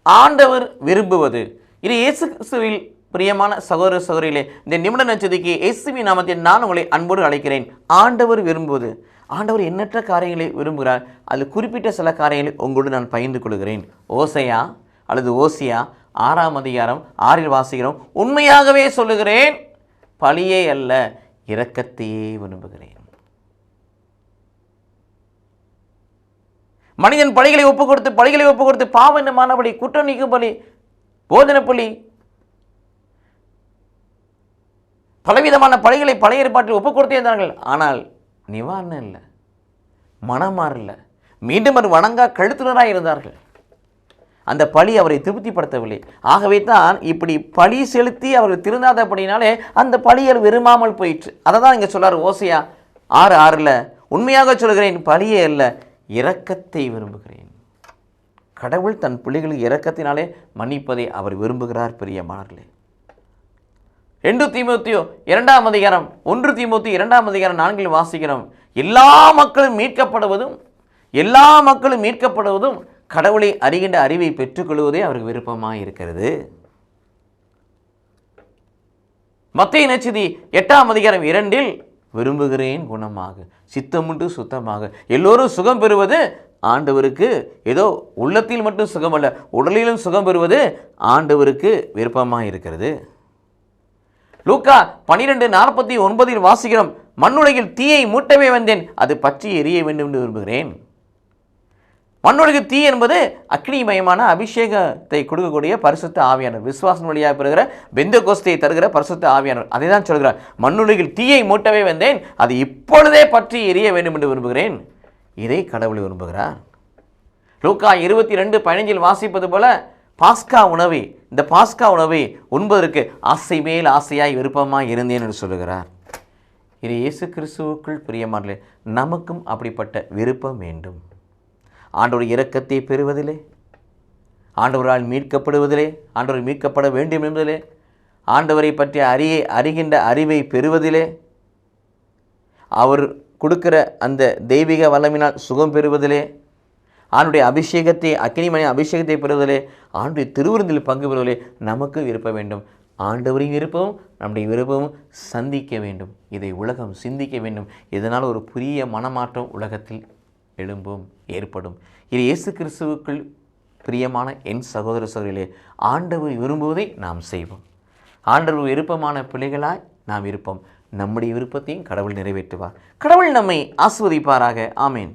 ஆண்டவர் விரும்புவது. இது இயேசு கிறிஸ்துவில் பிரியமான சகோதர சகோதரிகளே, இந்த நிமிட நட்சத்திரக்கு இயேசுவின் நாமத்தில் நான் உங்களை அன்போடு அழைக்கிறேன். ஆண்டவர் விரும்புவது. ஆண்டவர் எண்ணற்ற காரியங்களை விரும்புகிறார். அதில் குறிப்பிட்ட சில காரியங்களை உங்களோடு நான் பகிர்ந்து கொள்கிறேன். ஓசையா அல்லது ஓசியா 6ஆம் அதிகாரம் 6இல் வாசிக்கிறோம். உண்மையாகவே சொல்லுகிறேன், பழியே அல்ல, இரக்கத்தையே விரும்புகிறேன். மனிதன் பழிகளை ஒப்புக் கொடுத்து பாவ என்னமான பலி, குற்றம் நீக்கும் பலி, போதன பலி, பலவிதமான பழிகளை பழைய ஏற்பாட்டில் ஒப்புக் கொடுத்தே இருந்தார்கள். ஆனால் நிவாரணம் இல்லை, மனமாறல, மீண்டும் அவர் வணங்கா கழுத்துனராக இருந்தார்கள். அந்த பழி அவரை திருப்திப்படுத்தவில்லை. ஆகவே தான் இப்படி பழி செலுத்தி அவர்கள் திருந்தாதபடினாலே அந்த பழியர் விரும்பாமல் போயிற்று. அதை தான் இங்கே சொல்றார் ஓசையா 6:6. உண்மையாக சொல்கிறேன், பழியே அல்ல, இரக்கத்தை விரும்புகிறேன். கடவுள் தன் பிள்ளைகளுக்கு இரக்கத்தினாலே மன்னிப்பதை அவர் விரும்புகிறார். பிரியமானவர்களே, 2 தீமோத்தேயு 2ஆம் அதிகாரம் 1 தீமோத்தேயு 2ஆம் அதிகாரம் 4இல் வாசிக்கிறோம். எல்லா மக்களும் மீட்கப்படுவதும் கடவுளை அறிகின்ற அறிவை பெற்றுக்கொள்வதே அவருக்கு விருப்பமாக இருக்கிறது. மத்தேயு நற்செய்தி 8ஆம் அதிகாரம் 2இல் விரும்புகிறேன் குணமாக, சித்தமுண்டு சுத்தமாக. எல்லோரும் சுகம் பெறுவது ஆண்டவருக்கு ஏதோ உள்ளத்தில் மட்டும் சுகம் அல்ல, உடலிலும் சுகம் பெறுவது ஆண்டவருக்கு விருப்பமாக இருக்கிறது. லூக்கா 12:49 வாசிக்கிறோம். மண்ணுலகில் தீயை மூட்டவே வந்தேன், அது பற்றி எரிய வேண்டும் என்று விரும்புகிறேன். மண்ணுலகில் தீ என்பது அக்னிமயமான அபிஷேகத்தை கொடுக்கக்கூடிய பரிசுத்த ஆவியானவர், விசுவாசம் வழியாக பெறுகிற பெந்தெகோஸ்தை தருகிற பரிசுத்த ஆவியானவர். அதை தான் சொல்கிறார், மண்ணுலகில் தீயை மூட்டவே வந்தேன், அது இப்பொழுதே பற்றி எரிய வேண்டும் என்று விரும்புகிறேன். இதை கடவுளை விரும்புகிறார். லூக்கா 22:15 வாசிப்பது போல இந்த பாஸ்கா உணவை உண்பதற்கு ஆசை மேல் ஆசையாய் விருப்பமாய் இருந்தேன் என்று சொல்லுகிறார். இது இயேசு கிறிஸ்துவுக்குள் பிரியமானே, நமக்கும் அப்படிப்பட்ட விருப்பம் வேண்டும். ஆண்டவர் இரக்கத்தை பெறுவதிலே, ஆண்டவரால் மீட்கப்படுவதிலே, ஆண்டவர் மீட்கப்பட வேண்டும் என்பதிலே, ஆண்டவரை பற்றி அறிகின்ற அறிவை பெறுவதிலே, அவர் கொடுக்கிற அந்த தெய்வீக வல்லமினால் சுகம் பெறுவதிலே, ஆண்டுடைய அபிஷேகத்தை அக்கினிமணி அபிஷேகத்தை பெறுவதிலே, ஆண்டுடைய திருவிருந்தில் பங்கு பெறுவதிலே நமக்கு விருப்ப வேண்டும். ஆண்டவரின் விருப்பமும் நம்முடைய விருப்பமும் சந்திக்க வேண்டும். இதை உலகம் சிந்திக்க வேண்டும். இதனால் ஒரு புதிய மனமாற்றம் உலகத்தில் ஏற்படும். இது இயேசு கிறிஸ்துவுக்குள் பிரியமான என் சகோதர சகோதரிகளே, ஆண்டவர் விரும்புவதை நாம் செய்வோம். ஆண்டவர் விருப்பமான பிள்ளைகளாய் நாம் இருப்போம். நம்முடைய விருப்பத்தையும் கடவுள் நிறைவேற்றுவார். கடவுள் நம்மை ஆசீர்வதிப்பாராக. ஆமேன்.